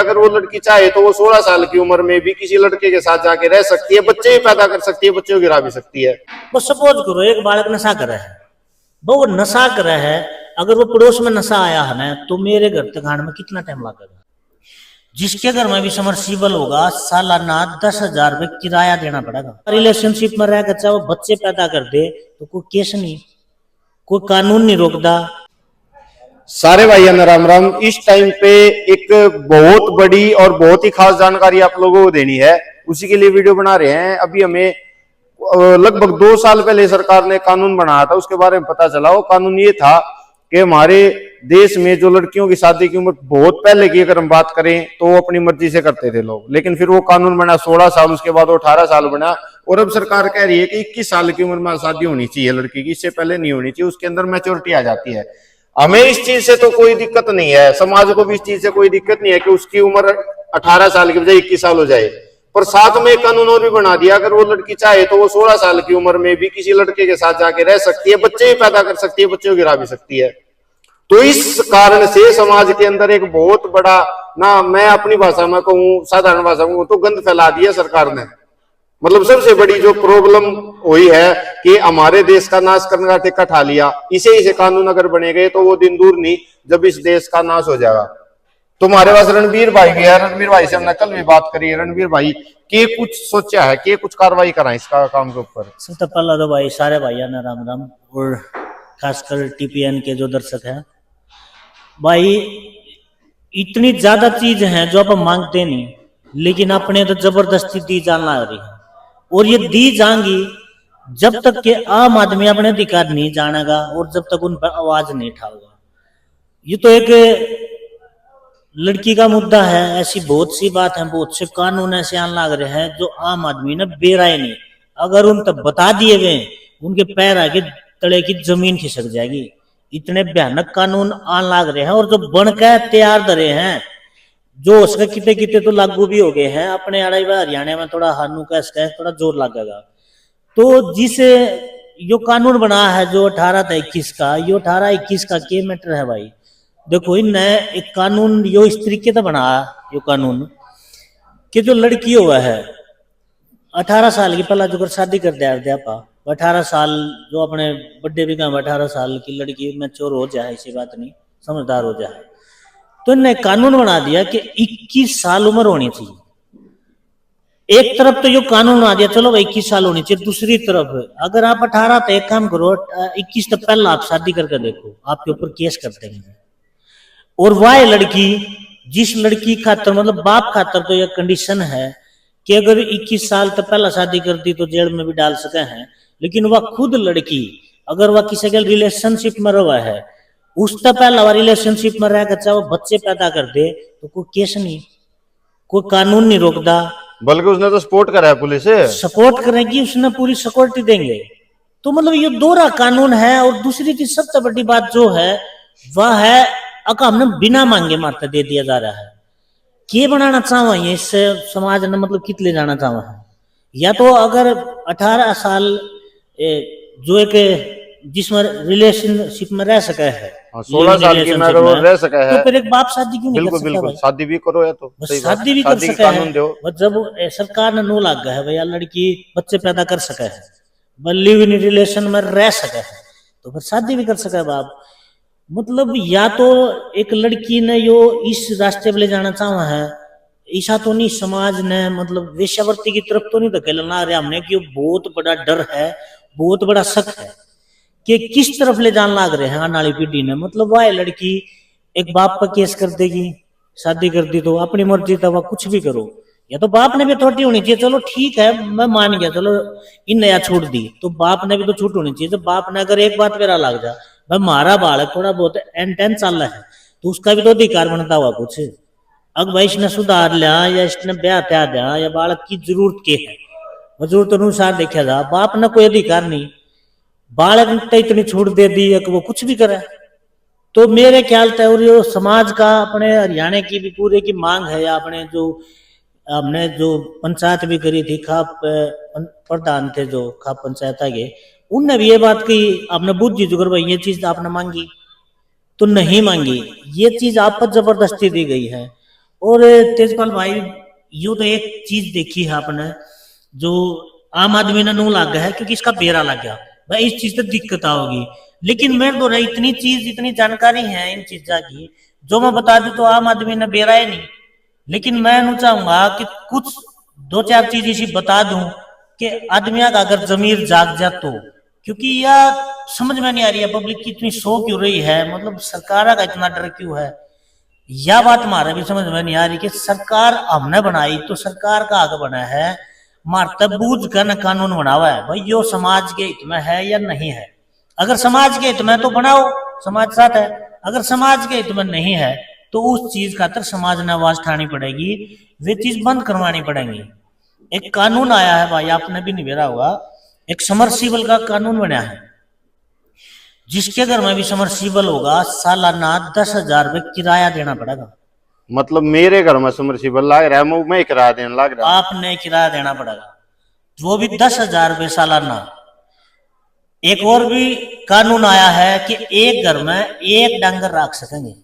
अगर वो लड़की चाहे तो वो 16 साल की उम्र में भी किसी लड़के के साथ जाके रह सकती है, बच्चे भी पैदा कर सकती है, बच्चे को गिरा भी सकती है। बस सपोज करो एक बालक नशा कर रहा है, वो नशा कर रहा है, अगर वो पड़ोस में नशा आया है ना, तो मेरे घर तक आने में कितना टाइम लगेगा? जिसके घर में भी समर्सिबल होगा, सालाना 10,000 रुपये किराया देना पड़ेगा। रिलेशनशिप में रहकर चाहे वो बच्चे पैदा कर दे तो कोई केस नहीं, कोई कानून नहीं रोकता। सारे भाइयों ने राम राम। इस टाइम पे एक बहुत बड़ी और बहुत ही खास जानकारी आप लोगों को देनी है, उसी के लिए वीडियो बना रहे हैं। अभी हमें लगभग 2 साल पहले सरकार ने कानून बनाया था, उसके बारे में पता चला। वो कानून ये था कि हमारे देश में जो लड़कियों की शादी की उम्र बहुत पहले की अगर हम बात करें तो वो अपनी मर्जी से करते थे लोग, लेकिन फिर वो कानून बना 16 साल, उसके बाद वो 18 साल बना, और अब सरकार कह रही है कि 21 साल की उम्र में शादी होनी चाहिए लड़की की, इससे पहले नहीं होनी चाहिए, उसके अंदर मैच्योरिटी आ जाती है। हमें इस चीज से तो कोई दिक्कत नहीं है, समाज को भी इस चीज से कोई दिक्कत नहीं है कि उसकी उम्र 18 साल की बजाय 21 साल हो जाए। पर साथ में एक कानून और भी बना दिया, अगर वो लड़की चाहे तो वो 16 साल की उम्र में भी किसी लड़के के साथ जाके रह सकती है, बच्चे भी पैदा कर सकती है, बच्चे को गिरा भी सकती है। तो इस कारण से समाज के अंदर एक बहुत बड़ा, ना मैं अपनी भाषा में कहूँ, साधारण भाषा में कहूँ तो गंद फैला दिया सरकार ने। मतलब सबसे बड़ी जो प्रॉब्लम हुई है कि हमारे देश का नाश करने का ठेका ठा लिया। इसे कानून अगर बने गए तो वो दिन दूर नहीं जब इस देश का नाश हो जाएगा। तुम्हारे पास रणवीर भाई भी है, रणवीर भाई से हमने कल भी बात करी। रणवीर भाई के कुछ सोचा है, के कुछ कार्रवाई करा इसका काम के ऊपर? सबसे पहला तो भाई सारे भाइयों ने राम राम, और खासकर टीपीएन के जो दर्शक हैं भाई, इतनी ज्यादा चीज हैं जो आप मांगते नहीं, लेकिन अपने तो जबरदस्ती दी जाना आ रही है, और ये दी जाएंगी जब तक के आम आदमी अपने अधिकार नहीं जानेगा और जब तक उन पर आवाज नहीं उठाएगा। ये तो एक लड़की का मुद्दा है, ऐसी बहुत सी बात है, बहुत से कानून ऐसे आने लग रहे हैं जो आम आदमी ने बेराय नहीं, अगर उन तक बता दिए गए उनके पैर आगे तले की जमीन खिसक जाएगी। इतने भयानक कानून आने लग रहे हैं, और जो बनकर तैयार धरे हैं, जो उसके किते किते तो लागू भी हो गए हैं। अपने आड़े हरियाणा में थोड़ा हानू का इसका थोड़ा जोर लगेगा। तो जिस यो कानून बना है जो 18 था 21 का, यो 18-21 का क्या मैटर है भाई? देखो इन एक कानून यो इस तरीके से बना यो कानून कि जो लड़की हुआ है 18 साल की, पहला जो शादी कर दिया अध्यापा 18 साल, जो अपने बड्डे भी काम 18 साल की लड़की मैच्योर हो जाए, ऐसी बात नहीं, समझदार हो जाए। तो इन्होंने कानून बना दिया कि 21 साल उम्र होनी चाहिए। एक तरफ तो ये कानून बना दिया, चलो भाई 21 साल होनी चाहिए, दूसरी तरफ अगर आप 18 तक एक काम करो, 21 तक पहला आप शादी करके देखो, आपके ऊपर केस कर देंगे। और वह लड़की, जिस लड़की खातर मतलब बाप खातर तो यह कंडीशन है कि अगर 21 साल तक पहला शादी कर दी तो जेल में भी डाल सके हैं, लेकिन वह खुद लड़की अगर वह किसी के रिलेशनशिप में रहा है, उसका पहला रिलेशनशिप में रहकर चाहे वो बच्चे पैदा कर दे तो कोई केस नहीं, कोई कानून नहीं रोकता, बल्कि उसने तो सपोर्ट करा है, पुलिस सपोर्ट करेगी, उसने पूरी सिक्योरिटी देंगे। तो मतलब ये दोहरा कानून है। और दूसरी चीज सबसे बड़ी बात जो है वह है अका हमने बिना मांगे मारता दे दिया जा रहा है। क्या बनाना चाहा है इस समाज ने, मतलब कित ले जाना चाहा है? या तो अगर 18 साल जो एक जिसमें रिलेशनशिप में रह सका है, 16 साल की में अगर वो रह सका है तो फिर एक बाप शादी क्यों नहीं कर सकता? बिल्कुल शादी भी करो, या तो शादी भी कर सका है। जब सरकार ने नो लग गया है भैया लड़की बच्चे पैदा कर सका है, लिव इन रिलेशन में रह सका है, तो फिर शादी भी कर सका है बाप। मतलब या तो एक लड़की ने यो इस रास्ते पे ले जाना चाहा है, ऐसा तो नहीं समाज ने मतलब वेश्यावृत्ति की तरफ तो नहीं धकेलना रहे हमने, कि बहुत बड़ा डर है, बहुत बड़ा शक है कि किस तरफ ले जाने लग रहे हैं आने वाली पीढ़ी ने। मतलब वह लड़की एक बाप पर केस कर देगी, शादी कर दी तो अपनी मर्जी था वह कुछ भी करो, या तो बाप ने भी अथॉरिटी होनी चाहिए। चलो ठीक है मैं मान गया, चलो इन नया छोड़ दी तो बाप ने भी तो छूट होनी चाहिए। जब बाप ने अगर एक बात मेरा लग जा, भाई मारा बालक थोड़ा बहुत एन चल रहा है तो उसका भी तो अधिकार बनता हुआ कुछ। अब भाई इसने सुधार लिया या इसने ब्याह त्या दिया या बालक की जरूरत के है, जरूरत अनुसार देखा जा, बाप ने कोई अधिकार नहीं, बालक ने इतनी छूट दे दी कि वो कुछ भी करे। तो मेरे ख्याल से और ये समाज का अपने हरियाणा की भी पूरे की मांग है, या अपने जो हमने जो पंचायत भी करी थी, खाप प्रधान थे जो खाप पंचायत के, उनने भी ये बात कही, आपने बुद्धि जुगर भाई ये चीज आपने मांगी तो नहीं मांगी, ये चीज आप पर जबरदस्ती दी गई है। और तेजपाल भाई, यूं तो एक चीज देखी है आपने, जो आम आदमी ने नू लग गया है क्योंकि इसका बेरा लग गया भाई, इस चीज से दिक्कत आओगी। लेकिन मेरे द्वारा इतनी चीज, इतनी जानकारी है इन चीजा की, जो मैं बता दूं तो आम आदमी ने बेरा ही नहीं। लेकिन मैं नू चाहूंगा कि कुछ दो चार चीज इसी बता दूं कि आदमी का अगर जमीर जाग जा तो, क्योंकि यह समझ में नहीं आ रही है पब्लिक की इतनी सो क्यों रही है, मतलब सरकार का इतना डर क्यों है। यह बात हमारे भी समझ में नहीं आ रही कि सरकार हमने बनाई तो सरकार का आगे बना है, मारता बूझ कर न कानून बनावा है भाई, यो समाज के हित में है या नहीं है। अगर समाज के हित में तो बनाओ, समाज साथ है। अगर समाज के हित में नहीं है तो उस चीज खातर समाज ने आवाज उठानी पड़ेगी, वे चीज बंद करवानी पड़ेगी। एक कानून आया है भाई, आपने भी निवेरा होगा, एक समरसीबल का कानून बना है, जिसके घर में भी समरसीबल होगा सालाना 10,000 रुपये किराया देना पड़ेगा। मतलब मेरे घर में समरसीबल लग रहा है, मैं किराया देने लग रहा हूं। आपने किराया देना पड़ेगा, वो भी 10,000 रुपये सालाना। एक और भी कानून आया है कि एक घर में एक डांगर रख सकेंगे,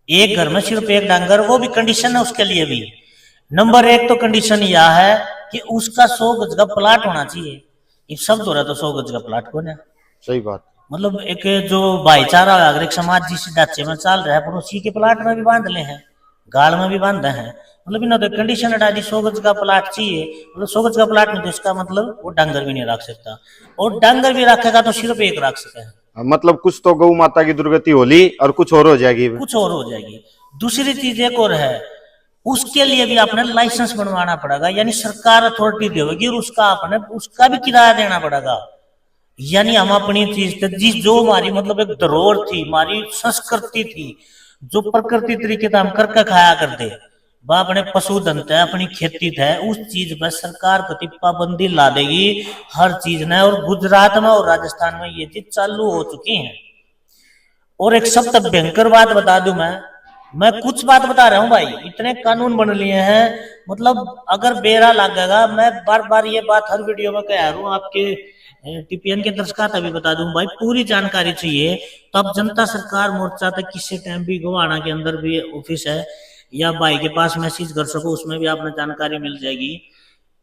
एक घर में सिर्फ एक डांगर, वो भी कंडीशन है उसके लिए भी। नंबर एक तो कंडीशन यह है कि उसका 100 गज का प्लाट होना चाहिए। ये सब हो रहा तो 100 गज का प्लाट कौन है। सही बात। मतलब एक जो भाईचारा है, अगर एक समाज जिस ढांचे में चल रहा है, पड़ोसी के प्लाट में भी बांध ले हैं, गाड़ में भी बांधे हैं, मतलब इन तो कंडीशन हटा दी 100 गज का प्लाट चाहिए। मतलब 100 गज का प्लाट नहीं तो इसका मतलब वो डांगर भी नहीं रख सकता, और डांगर भी रखेगा तो सिर्फ एक रख सके। मतलब कुछ तो गौ माता की दुर्गति होली और कुछ और हो जाएगी, कुछ और हो जाएगी। दूसरी चीज एक और है, उसके लिए भी आपने लाइसेंस बनवाना पड़ेगा, यानी सरकार अथॉरिटी देगी, और उसका आपने उसका भी किराया देना पड़ेगा। यानी हम अपनी चीज जिस जो हमारी मतलब एक धरोहर थी, हमारी संस्कृति थी, जो प्रकृति तरीके से हम करके खाया करते, वह अपने पशुधन थे, अपनी खेती थे, उस चीज पर सरकार प्रति पाबंदी ला देगी हर चीज ने। और गुजरात में और राजस्थान में ये चीज चालू हो चुकी है। और एक सबसे भयंकर बात बता दूं, मैं कुछ बात बता रहा हूं भाई, इतने कानून बन लिए हैं, मतलब अगर बेरा लगेगा। मैं बार बार ये बात हर वीडियो में कह रहा हूं, आपके टीपीएन के दर्शकों तभी बता दूं भाई, पूरी जानकारी चाहिए तो आप जनता सरकार मोर्चा तक किसी टाइम भी गोवाना के अंदर भी ऑफिस है, या भाई के पास मैसेज कर सको, उसमें भी आपने जानकारी मिल जाएगी।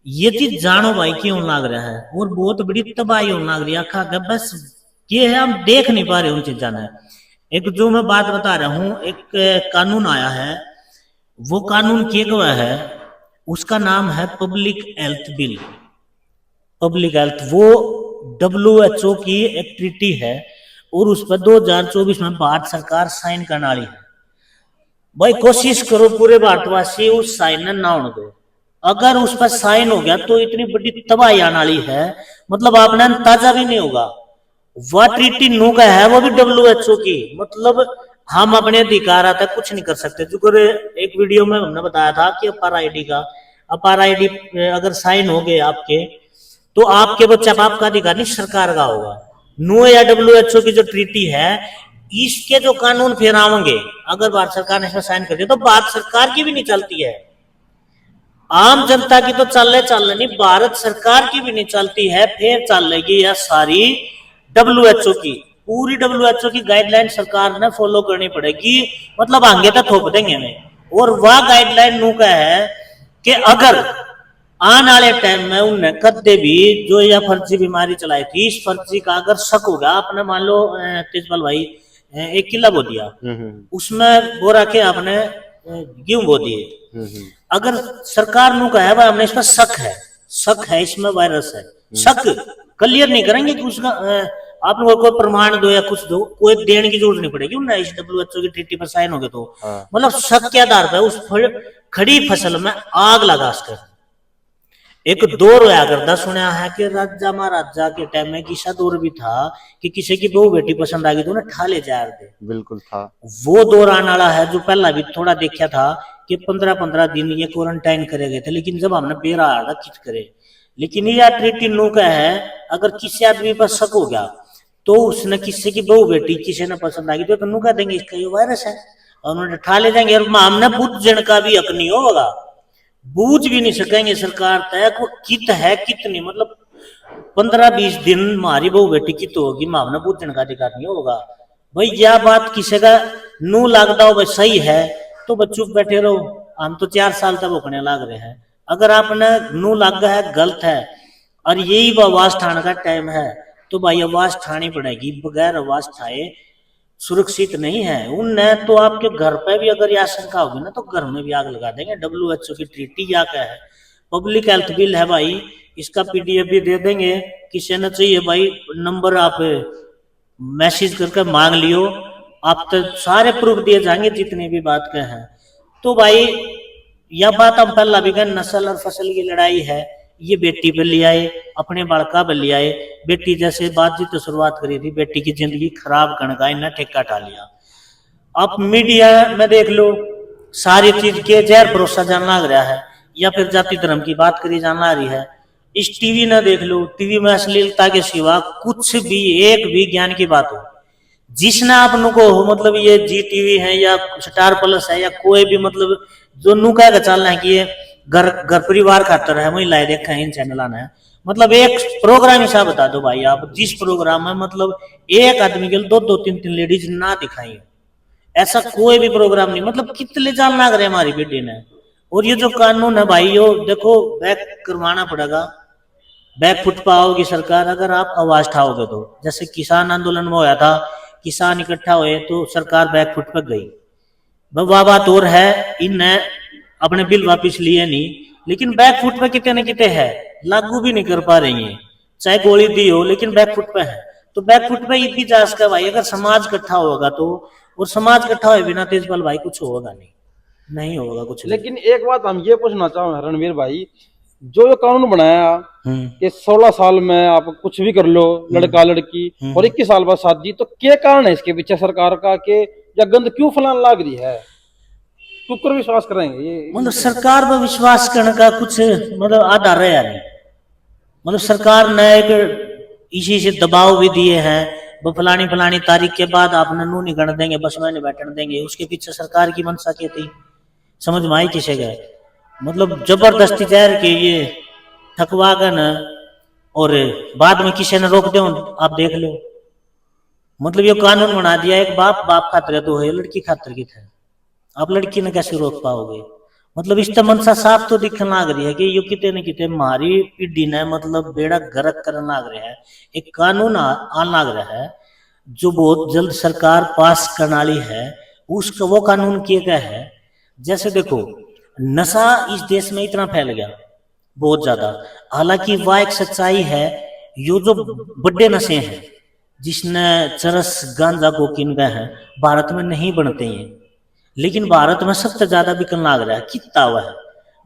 ये चीज जानो भाई क्यों लग रहा है, और बहुत बड़ी तबाही होने लग रही है। बस ये है हम देख नहीं पा रहे उन चीजा ने। एक जो मैं बात बता रहा हूं, एक कानून आया है, वो कानून क्या हुआ है, उसका नाम है public health bill. Public health वो WHO की एक ट्रीटी है, और उस पर 2024 में भारत सरकार साइन करने वाली है। भाई कोशिश करो पूरे भारतवासी उस साइन ना होने दो। अगर उस पर साइन हो गया तो इतनी बड़ी तबाही आने वाली है, मतलब आपने अंदाजा भी नहीं होगा। वह ट्रीटी नो का है, वो भी WHO की, मतलब हम अपने अधिकार तक कुछ नहीं कर सकते। जो एक वीडियो में हमने बताया था कि अपार आईडी का, अपार आईडी अगर साइन हो गए आपके, तो आपके बच्चा आपका अधिकार नहीं, सरकार का होगा। नो या WHO की जो ट्रीटी है, इसके जो कानून फिर आवेंगे, अगर भारत सरकार ने इसमें साइन कर दिया तो भारत सरकार की भी नहीं चलती है, आम जनता की तो चल नहीं, भारत सरकार की भी नहीं चलती है। फिर चलेगी यह सारी WHO की, पूरी WHO की गाइडलाइन सरकार ने फॉलो करनी पड़ेगी, मतलब आगे तक थोप देंगे हमें। और वह गाइडलाइन नु का है कि अगर आने वाले टाइम में उन्हें कदे भी जो यह फर्जी बीमारी चलाई थी, इस फर्जी का अगर शक होगा, आपने मान लो तेजपाल भाई एक किला बो दिया, उसमें बो रखे आपने गेहूं बो दिए, अगर सरकार नु का है भाई हमने इस पर शक है इसमें वायरस है, शक क्लियर नहीं करेंगे कि उसका आप लोगों को प्रमाण दो या कुछ दो, कोई देने की जरूरत नहीं पड़ेगी उन्हें, इस WHO की ट्रीटी पर साइन हो गए तो मतलब शक के आधार पर उस खड़ी फसल में आग लगा सके। एक दौर होया करता, सुना है कि राजा महाराजा के टाइम में किसा दौर भी था कि किसी की बहू बेटी पसंद आ गई तो उन्हें ठाले जा रहे थे। बिल्कुल था। वो दौर आने वाला है, जो पहला भी थोड़ा देखा था कि 15-15 दिन ये क्वारंटाइन करे गए थे, लेकिन जब हमने बेरा आ रहा किच करे। लेकिन ये ट्रीटी नो का है, अगर किसी आदमी पर शक हो गया तो उसने किसी की बहू बेटी किसी ने पसंद आ गई तो नु कह देंगे इसका ये वायरस है, और उन्हें ठाले जाएंगे। और हमने बुद्ध जन का भी हक नहीं होगा, बूझ भी नहीं सकेंगे सरकार तय वो कित है कितनी, मतलब 15-20 दिन हमारी बहू बेटी कित होगी, मामला बूझने का अधिकार नहीं होगा भाई। यह बात किसी का नू लगता हो भाई सही है, तो बस चुप बैठे रहो। हम तो 4 साल तक भोगने लाग रहे हैं। अगर आपने नू लग है गलत है और यही आवाज ठाने का टाइम है तो भाई आवाज ठानी पड़ेगी। बगैर आवाज ठाए सुरक्षित नहीं है। उनने तो आपके घर पे भी अगर ये आशंका होगी ना तो घर में भी आग लगा देंगे। WHO की ट्रीटी या क्या है, पब्लिक हेल्थ बिल है भाई, इसका PDF भी दे देंगे। किसी ने चाहिए भाई नंबर आप मैसेज करके मांग लियो, आप तो सारे प्रूफ दिए जाएंगे जितनी भी बात के हैं। तो भाई यह बात हम पहला भी कहें, नस्ल और फसल की लड़ाई है। ये बेटी पे ले आए, अपने बालका पे ले आए। बेटी जैसे बातचीत तो शुरुआत करी थी, बेटी की जिंदगी खराब करने का इन्हें ठेका उठा लिया। अब मीडिया में देख लो, सारी चीज के जहर भरोसा जान लग रहा है या फिर जाति धर्म की बात करी जान लग रही है। इस टीवी ना देख लो, टीवी में अश्लीलता के सिवा कुछ भी एक भी ज्ञान की बात हो, जिसने आप को मतलब ये GTV है या स्टार प्लस है या कोई भी मतलब जो नु कह चलना है कि ये घर घर परिवार खातर है, वही लाए देखा है इन चैनल ने। मतलब एक प्रोग्राम हिसाब बता दो भाई आप, जिस प्रोग्राम में मतलब एक आदमी के लिए 2-2, 3-3 लेडीज ना दिखाई, ऐसा कोई भी प्रोग्राम नहीं। मतलब कितने जान लग रहे हमारी बेटी ने। और ये जो कानून है भाई, यो देखो बैक करवाना पड़ेगा, बैक फुट पाओगी सरकार अगर आप आवाज उठाओगे तो। जैसे किसान आंदोलन में होया था, किसान इकट्ठा हुए तो सरकार बैक फुट पर गई। वाह बात और है, इनने अपने बिल वापिस लिए नहीं, लेकिन बैक फुट पे कितने न कितने है, लागू भी नहीं कर पा रही है। चाहे गोली दी हो लेकिन बैक फुट पे है। तो बैक फुट पे इतनी जा सका भाई, अगर समाज इकट्ठा होगा तो। और समाज इकट्ठा हुए बिना तेजपाल भाई कुछ होगा नहीं, नहीं होगा कुछ। लेकिन एक बात हम ये पूछना चाहूँ रणवीर भाई, जो ये कानून बनाया कि 16 साल में आप कुछ भी कर लो, लड़का लड़की, और 21 साल बाद शादी, तो क्या कारण है इसके पीछे सरकार का कि या गंद क्यों फैलाने लग रही है? क्यों कर विश्वास करेंगे ये? मतलब सरकार पर विश्वास करने का कुछ मतलब आधार है नहीं। मतलब सरकार ने एक इसी से दबाव भी दिए हैं, वो फलानी फलानी तारीख के बाद आप नन्नू नहीं गण देंगे, बस में नहीं बैठने देंगे। उसके पीछे सरकार की मंशा क्या थी समझ में आई किसे गए? मतलब जबरदस्ती जहर के ये थकवा कर न और बाद में किसी ने रोक दो, आप देख लो। मतलब ये कानून बना दिया, एक बाप बाप खातिर तो है, लड़की खातिर की थे, आप लड़की ने कैसे रोक पाओगे? मतलब इस मंशा साफ तो दिखने लग रही है कि यो कितने न कितने हमारी पीढ़ी ने मतलब बेड़ा गर्क करने लग रहा है। एक कानून आने लग रहा है जो बहुत जल्द सरकार पास करने वाली है। उसका वो कानून क्या है? जैसे देखो, नशा इस देश में इतना फैल गया बहुत ज्यादा, हालांकि वह एक सच्चाई है, यो जो बड़े नशे हैं जिसने चरस गांजा कोकीन का है भारत में नहीं बनते हैं, लेकिन भारत में सबसे ज्यादा बिकन लग रहा है। कितना हुआ है?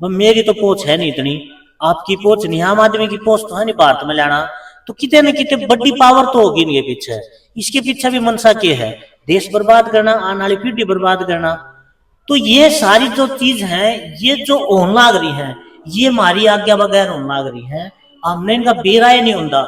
मेरी तो पहुंच है नहीं इतनी, आपकी पहुंच नहीं, आम आदमी की पहुंच तो है नहीं भारत में लाना, तो कितने न कितने बड़ी पावर तो होगी इनके पीछे। इसके पीछे भी मनसा क्या है? देश बर्बाद करना, आने वाली पीढ़ी बर्बाद करना। तो ये सारी जो चीज है, ये जो होने लग रही है, ये हमारी आज्ञा बगैर होने लग रही है। हमने इनका बेराय नहीं होता।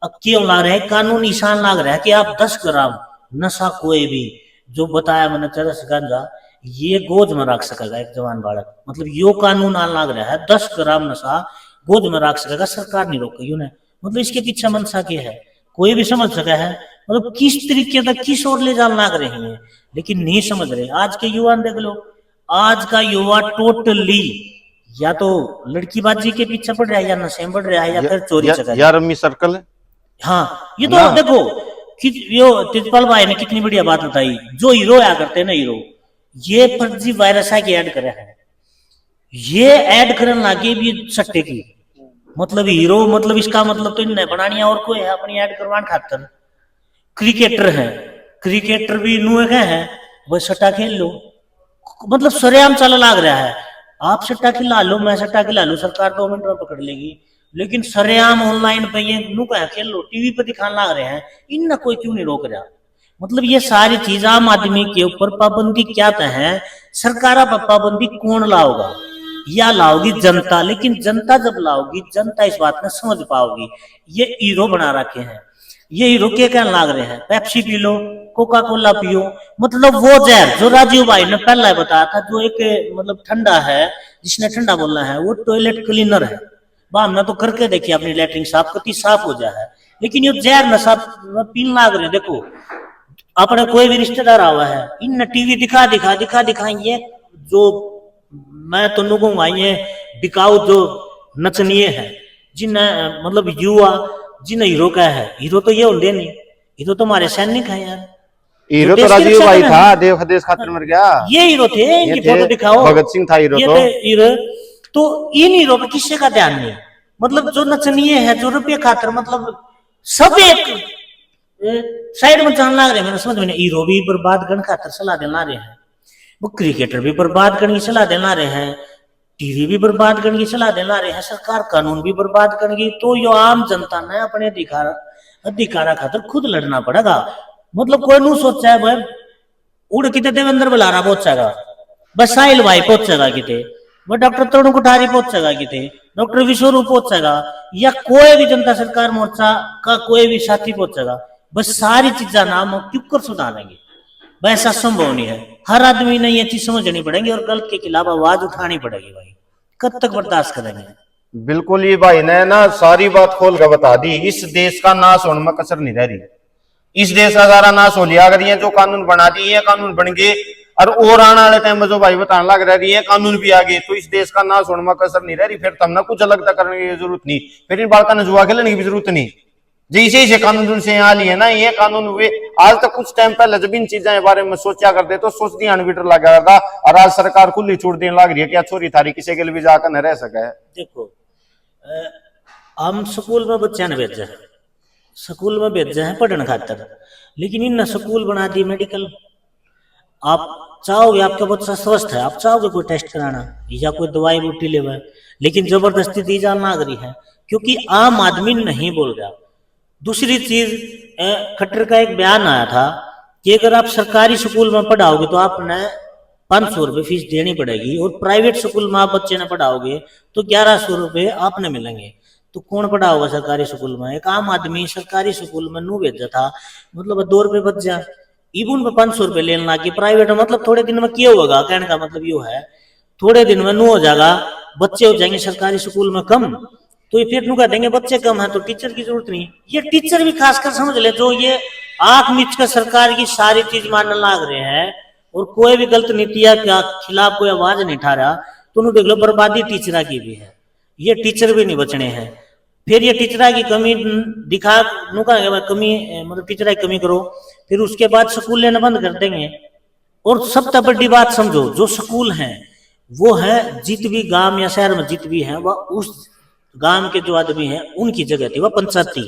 अब क्यों लग रहा है? कानून ईशान लग रहा है कि आप 10 ग्राम नशा कोई भी जो बताया मैंने चरस गांजा ये गोद में रख सकेगा एक जवान बालक। मतलब यो कानून आने लग रहा है, 10 ग्राम नशा गोद में रख सकेगा, सरकार नहीं रोकेगी उन्हें। मतलब इसके पीछे मनसा क्या है कोई भी समझ सका है? मतलब किस तरीके तक किस ओर ले जाने लग रहे हैं, लेकिन नहीं समझ रहे। आज के युवा देख लो, आज का युवा टोटली या तो लड़कीबाजी के पीछे पड़ रहा है, या नशे में पड़ रहा है, या फिर चोरी चकारी, या रम्मी सर्कल है। हाँ ये तो देखो कि यो तेजपाल भाई ने कितनी बढ़िया बात बताई। जो हीरो आया करते हैं ना, हीरो ये फर्जी वायरस है कि ऐड करे है, ये ऐड करने लगे भी सट्टे की। मतलब हीरो मतलब इसका मतलब तो इन्हें बनानी है और कोई है अपनी ऐड करवाने खातर। क्रिकेटर है, क्रिकेटर भी नुए गए हैं, वो सट्टा खेल लो। मतलब सरेआम चला लग रहा है, आप सट्टा खिला लो, मैं सट्टा खिला लो, सरकार 2 मिनट में पकड़ लेगी। लेकिन सरेआम ऑनलाइन पे ये नु कहा खेल लो, टीवी पे दिखाने लग रहे हैं, इन कोई क्यों नहीं रोक रहा? मतलब ये सारी चीज आम आदमी के ऊपर पाबंदी क्या है? सरकार पर पाबंदी कौन लाओगा? या लाओगी जनता। लेकिन जनता जब लाओगी, जनता इस बात में समझ पाओगी। ये हीरो बना रखे हैं, ये हीरो के क्या लाग रहे हैं? Pepsi P low, Coca Cola पियो। मतलब वो जहर जो राजीव भाई ने पहला बताया था, जो एक मतलब ठंडा है, जिसने ठंडा बोलना है, वो टॉयलेट क्लीनर है। हमने तो करके देखिए अपनी लैट्रिन साफ कती साफ हो जाए है। लेकिन ये जहर नशा पीन लाग रहे। देखो अपने कोई भी रिश्तेदार आवा है, इन टीवी दिखा दिखाएंगे जो मैं तो कहूंगा ये बिकाऊ जो नचनीय है, जिन मतलब युवा जिन हीरो का है, हीरो तो ये होंगे नहीं, हीरो तो हमारे सैनिक है यार। हीरो तो राजीव भाई था, देश खातिर मर गया, ये हीरो थे, इनकी फोटो दिखाओ, भगत सिंह था हीरो, तो हीरो। तो इन हीरो पे किसी का ध्यान नहीं, मतलब जो नचनीय है, जो रुपये खातर मतलब सब एक साइड में चलने लग रहे हैं, मेरे समझ में नहीं। हीरो भी बर्बाद करने खातर सलाह देना रहे हैं, वो क्रिकेटर भी बर्बाद करने की सलाह देना रहे हैं, टीवी भी बर्बाद करने की सलाह देना रहे हैं, सरकार कानून भी बर्बाद करेगी। तो यो आम जनता ने अपने अधिकारा खातर खुद लड़ना पड़ेगा। मतलब कोई नहीं सोचा है भाई उड़ किते देवेंद्र बलारा पहुंचेगा, बस साहिल भाई पहुंचेगा किते, वो डॉक्टर तरुण कुठारी पहुंचेगा किते, डॉक्टर विश्वरूप पहुंचेगा, या कोई भी जनता सरकार मोर्चा का कोई भी साथी पहुंचेगा, बस सारी चीजा नाम क्यों कर सुधारेंगे? वैसा संभव नहीं है। हर आदमी ने ये चीज समझनी पड़ेगी और गलत के खिलाफ आवाज उठानी पड़ेगी भाई। कब तक बर्दाश्त करेंगे? बिल्कुल, ये भाई ने ना सारी बात खोल कर बता दी। इस देश का नाश होने में कसर नहीं रह रही, इस देश का सारा नाश हो लिया। अगर ये जो कानून बना दिए, ये कानून बन गए और आने वाले टाइम में जो भाई बताने लग रहा है ये कानून भी आ गए, तो इस देश का नाश होने में कसर नहीं रह रही। फिर तब ना कुछ अलग करने की जरूरत नहीं, फिर इन बालका ने जुआ खेलने की भी जरूरत नहीं। जैसे ही कानून से यहाँ लिए ना, ये कानून हुए आज तक कुछ टाइम पहले जब इन चीजों के बारे में सोचा करते तो सोच दिया मीटर लगा था, और आज सरकार खुली छूट देने लग रही है क्या छोरी थारी किसी के लिए भी जाकर न रह सके। देखो हम स्कूल में बच्चे ने भेजा है, स्कूल में भेजा है पढ़ने खातर, लेकिन इन स्कूल बना दी मेडिकल। आप चाहोगे आपका बच्चा स्वस्थ है, आप चाहोगे कोई टेस्ट कराना या कोई दवाई बूटी लेवा, लेकिन जबरदस्ती दी जा नागरी है, क्योंकि आम आदमी नहीं बोल रहा। दूसरी चीज, खट्टर का एक बयान आया था कि अगर आप सरकारी स्कूल में पढ़ाओगे तो आपने 500 रुपये फीस देनी पड़ेगी, और प्राइवेट स्कूल में आप बच्चे ने पढ़ाओगे तो 1100 रुपये आपने मिलेंगे। तो कौन पढ़ा होगा सरकारी स्कूल में? एक आम आदमी सरकारी स्कूल में नू भेजा था, मतलब 2 रुपये बच जा, इवन पे 500 रुपये लेने लगी प्राइवेट में। मतलब थोड़े दिन में क्या होगा, कहने का मतलब यो है थोड़े दिन में नू हो जाएगा, बच्चे हो जाएंगे सरकारी स्कूल में कम, तो ये फिर नू कह देंगे बच्चे कम है तो टीचर की जरूरत नहीं। ये टीचर भी खासकर समझ ले, जो ये आंख मीच कर सरकार की सारी चीज मानने लग रहे हैं और कोई भी गलत नीतियां के खिलाफ कोई आवाज नहीं उठा रहा, तो उन्हें देख लो बर्बादी टीचरा की भी है, ये टीचर भी नहीं बचने हैं। फिर ये टीचरा की कमी दिखा नू कहेंगे कमी, मतलब टीचरा की कमी करो, फिर उसके बाद स्कूल लेना बंद कर देंगे। और सबसे बड़ी बात समझो, जो स्कूल है वो है जित भी गांव या शहर में जित भी है वह उस गांव के जो आदमी है उनकी जगह थी, वह पंचायत थी,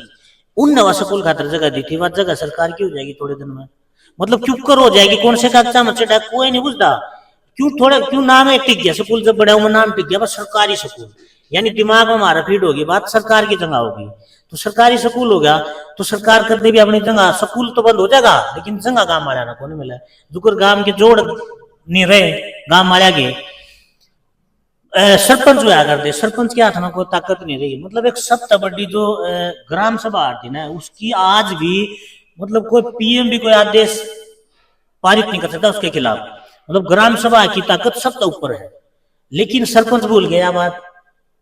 उनने वह स्कूल खातर जगह दी थी, वह जगह सरकार की हो जाएगी थोड़े दिन में। मतलब क्यों कर हो जाएगी, कौन से कक्षा में चढ़ा कोई नहीं बुझता, क्यों नाम है टिक गया स्कूल, जब बड़े उम्र नाम टिक गया बस सरकारी स्कूल, यानी दिमाग में हमारा फीड होगी बात सरकार की जगह होगी, तो सरकारी स्कूल हो गया तो सरकार करते भी अपनी जगह, स्कूल तो बंद हो जाएगा लेकिन जगह गांव वाला ना को नहीं मिला, जुकर गांव के जोड़ नहीं रहे गांव वाला के सरपंच हुआ करते, सरपंच के हाथ में कोई ताकत नहीं रही। मतलब एक सबसे बड़ी जो ग्राम सभा आती ना, उसकी आज भी मतलब कोई पीएम भी कोई आदेश पारित नहीं कर सकता उसके खिलाफ, मतलब ग्राम सभा की ताकत सबसे ऊपर है। लेकिन सरपंच भूल गया बात,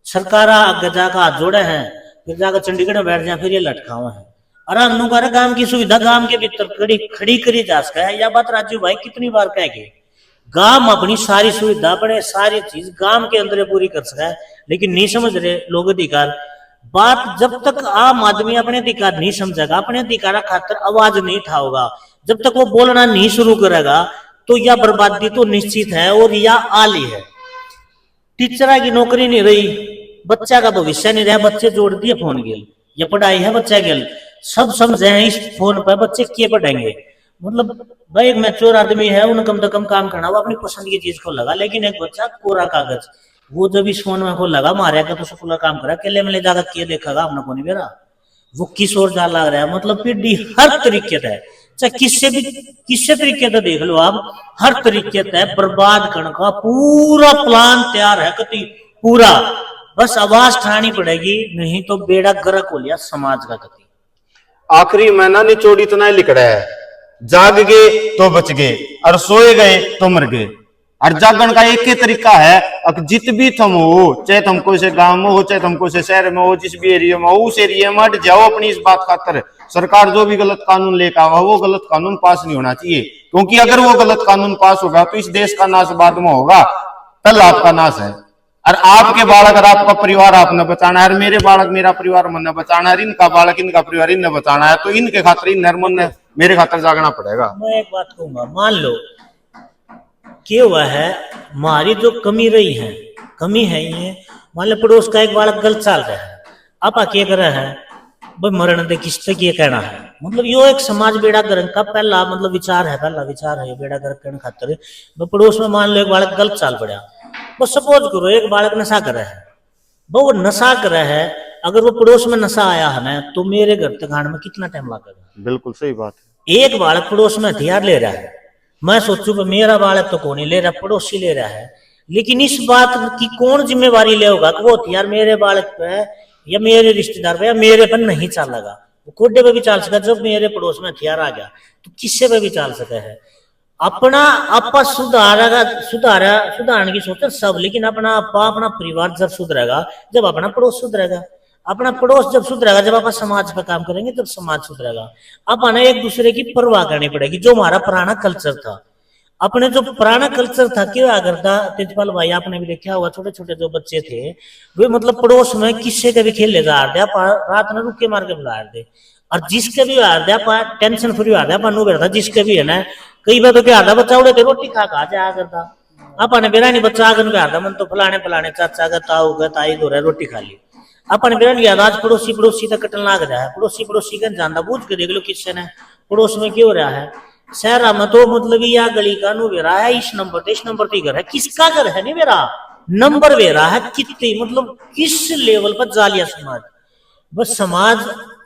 सरकार आगे जाकर हाथ जोड़े हैं, फिर जाकर चंडीगढ़ में बैठ जाए, फिर ये लटकावा है। और गांव की सुविधा गांव के भीतर खड़ी करी जा सका है, या बात राजू भाई कितनी बार कह गए, गांव अपनी सारी सुविधा अपने सारी चीज गांव के अंदर पूरी कर सका है, लेकिन नहीं समझ रहे लोग अधिकार। बात जब तक आम आदमी अपने अधिकार नहीं समझेगा, अपने अधिकार खातर आवाज नहीं उठाओगा, जब तक वो बोलना नहीं शुरू करेगा, तो यह बर्बादी तो निश्चित है और यह आली है। टीचर की नौकरी नहीं रही, बच्चा का भविष्य नहीं रहा, बच्चे जोड़ दिए फोन गेल, ये पढ़ाई है बच्चा गेल, सब समझे हैं इस फोन पर बच्चे क्या पढ़ेंगे। मतलब भाई एक मैच्योर आदमी है, उन्हें कम से कम काम करना, वो अपनी पसंद की चीज को लगा, लेकिन एक बच्चा कोरा कागज वो जब इस फोन में को लगा मारेगा तो स्कूल का काम करा, अकेले में ले जाकर क्या देखेगा अपना को नहीं बेरा, वो किस ओर जा लग रहा है। मतलब पीढ़ी हर तरीके से, चाहे किससे तरीके से देख लो आप, हर तरीके से बर्बाद करने का पूरा प्लान तैयार है, कति पूरा, बस आवाज उठानी पड़ेगी, नहीं तो बेड़ा गर्क हो लिया समाज का। कति आखिरी महीना निचोड़ इतना लिख रहा है, जाग गए तो बच गए और सोए गए तो मर गए। और जागरण का एक ही तरीका है, जित भी तुम हो, चाहे तुमको से गांव में हो, चाहे तुमको से शहर में हो, जिस भी एरिया में हो, उस एरिया में हट जाओ अपनी इस बात खातर। सरकार जो भी गलत कानून लेकर आवा, वो गलत कानून पास नहीं होना चाहिए, क्योंकि अगर वो गलत कानून पास होगा तो इस देश का नाश बाद में होगा, कल आपका नाश है। और आपके बालक और आपका परिवार आपने बचाना है, और मेरे बालक मेरा परिवार मैंने बचाना है, इनका बालक इनका परिवार इन्हें बचाना है, तो इनके खातिर इन नरमन ने मेरे खातिर जागना पड़ेगा। मैं एक बात कहूंगा, मान लो क्या हुआ है, हमारी जो कमी रही है, कमी है ये, मान लो पड़ोस का एक बालक गलत चाल रहा है, आप क्या कर रहा है भाई मरण दे, किस तक ये कहना है, मतलब यो एक समाज बेड़ा गर्क का पहला मतलब विचार है, पहला विचार है बेड़ा गर्क करने खातिर। पड़ोस में मान लो एक बालक गलत चाल पड़ा, वो सपोज करो एक बालक नशा कर रहा है, वो नशा कर रहा है, अगर वो पड़ोस में नशा आया है ना, तो मेरे घर तक आने में कितना टाइम लगेगा? बिल्कुल सही बात है। एक बालक पड़ोस में हथियार ले रहा है, मैं सोचू मेरा बालक तो कौन नहीं ले रहा, पड़ोसी ले रहा है, लेकिन इस बात की कौन जिम्मेवारी ले होगा कि वो हथियार मेरे बालक पे या मेरे रिश्तेदार पे या मेरे पर नहीं चलेगा? वो कोडे पे भी चल सका, जब मेरे पड़ोस में हथियार आ गया तो किससे पे भी चल सका है। अपना आपा सुधारने की सोचे सब, लेकिन अपना आपा अपना परिवार जब सुधरेगा, जब अपना पड़ोस सुधरेगा, अपना पड़ोस जब सुधरेगा, जब आप समाज पे काम करेंगे तब समाज सुधरेगा। अब हमें एक दूसरे की परवाह करनी पड़ेगी, जो हमारा पुराना कल्चर था, अपने जो पुराना कल्चर था, क्या करता तेजपाल भाई आपने भी देखा होगा, छोटे छोटे जो बच्चे थे वे मतलब पड़ोस में किससे के भी खेलने जा रहे, रात में रुके मार के बुला रहे, और जिसके भी हार दिया टेंशन फ्री हार दिया पन्नू बैठा, जिसके भी है ना, कई बार तो क्या हारदा बच्चा उड़े थे रोटी खा खा जाया करता, अपने बेरा नहीं बच्चा आगे हारदा मन तो फलाने फलाने चाचा का ताऊ का ताई दो रहा रोटी खा ली, अपने बेरा नहीं याद आज पड़ोसी पड़ोसी तक कटन लाग रहा है, पड़ोसी का जानता बूझ के देख लो किससे ने पड़ोस में क्यों रहा है। शहर में तो मतलब या गली का नु वेरा है, इस नंबर पे घर है, किसका घर है नहीं मेरा नंबर वेरा है, कितनी मतलब किस लेवल पर जालिया समाज। बस समाज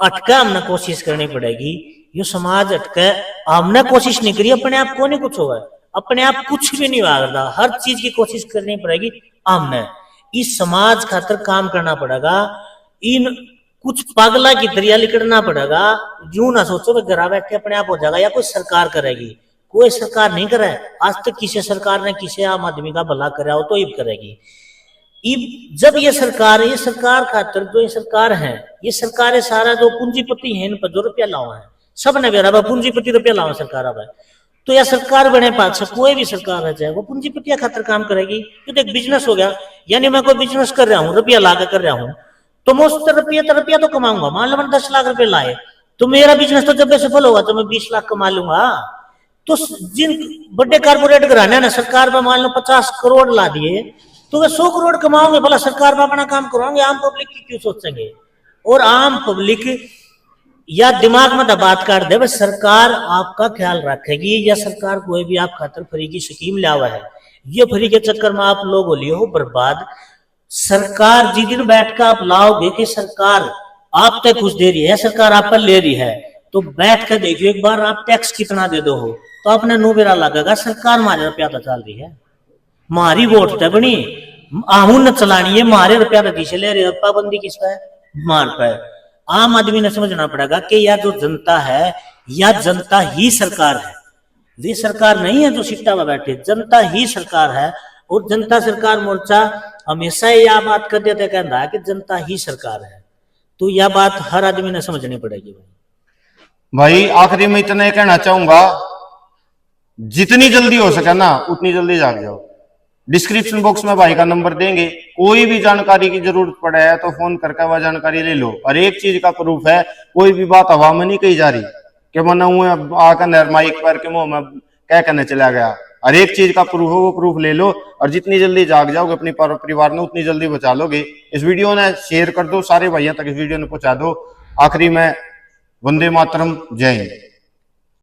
अटका हमने कोशिश करनी पड़ेगी, ये समाज अटका हमने कोशिश नहीं करी, अपने आप को नहीं कुछ होगा, अपने आप कुछ भी नहीं होगा, हर चीज की कोशिश करनी पड़ेगी, हमने इस समाज खातर काम करना पड़ेगा, इन कुछ पागला की दरिया लिकड़ना पड़ेगा। यूं ना सोचो कि घर बैठे अपने आप हो जाएगा या कोई सरकार करेगी, कोई सरकार नहीं करे, आज तक किसी सरकार ने किसी आम आदमी का भला कराया हो तो ये करेगी। जब ये सरकार खातर जो ये सरकार है, ये सरकार सारा जो पूंजीपति है इन पर जो रुपया लावा है, सब ने बेरा पूंजीपति रुपया लावा सरकार अब है, तो यह सरकार बने पास कोई भी सरकार है चाहे वो पूंजीपतिया खातर काम करेगी। तो एक बिजनेस हो गया, यानी मैं कोई बिजनेस कर रहा हूँ, रुपया ला कर रहा हूँ, तो मैं उस रुपया तो कमाऊंगा। मान लो मैंने 10 लाख रुपए लाए, तो मेरा बिजनेस तो जब भी सफल होगा तो मैं 20 लाख कमा लूंगा। तो जिन बड़े कारपोरेट घराने ने सरकार पर मान लो 50 करोड़ ला दिए, तो वे 100 करोड़ कमाओगे, भला सरकार पर अपना काम करवाओगे, आम पब्लिक की क्यों सोचेंगे? और आम पब्लिक या दिमाग में बात काट दे, सरकार आपका ख्याल रखेगी या सरकार कोई भी आप खातर फ्री की स्कीम लावा है, ये फ्री के चक्कर में आप लोग हो लिए हो बर्बाद। सरकार जिस दिन बैठ कर आप लाओगे कि सरकार आप तक कुछ दे रही है, सरकार आप पर ले रही है, तो बैठ कर देखियो एक बार आप टैक्स कितना दे दो हो, तो आपने नो बेरा लगेगा सरकार हमारे रुपया तो चल रही है, मारी वोट तो बनी आमून न चलानी है, मारे रुपया तो किसे ले रहे हो, पाबंदी किस पे मार पे। आम आदमी ने समझना पड़ेगा कि यह जो जनता है या जनता ही सरकार है, वे सरकार नहीं है जो सिट्टा में बैठे, जनता ही सरकार है। और जनता सरकार मोर्चा हमेशा यह बात कर देते कहता है कि जनता ही सरकार है, तो यह बात हर आदमी ने समझनी पड़ेगी। भाई आखिरी में इतना कहना चाहूंगा, जितनी जल्दी हो सके ना उतनी जल्दी जाग जाओ। डिस्क्रिप्शन बॉक्स में भाई का नंबर देंगे, कोई भी जानकारी की जरूरत पड़े है तो फोन करके वह जानकारी ले लो। और एक चीज का प्रूफ है, कोई भी बात हवा में नहीं कही जा रही कि मना आकर माइक पर के मुंह में क्या करने चला गया। हर एक चीज का प्रूफ हो, वो प्रूफ ले लो, और जितनी जल्दी जाग जाओगे अपने परिवार ने उतनी जल्दी बचा लोगे। इस वीडियो ने शेयर कर दो, सारे भाइयों तक इस वीडियो ने पहुंचा दो। आखिरी में वंदे मातरम, जय हिंद।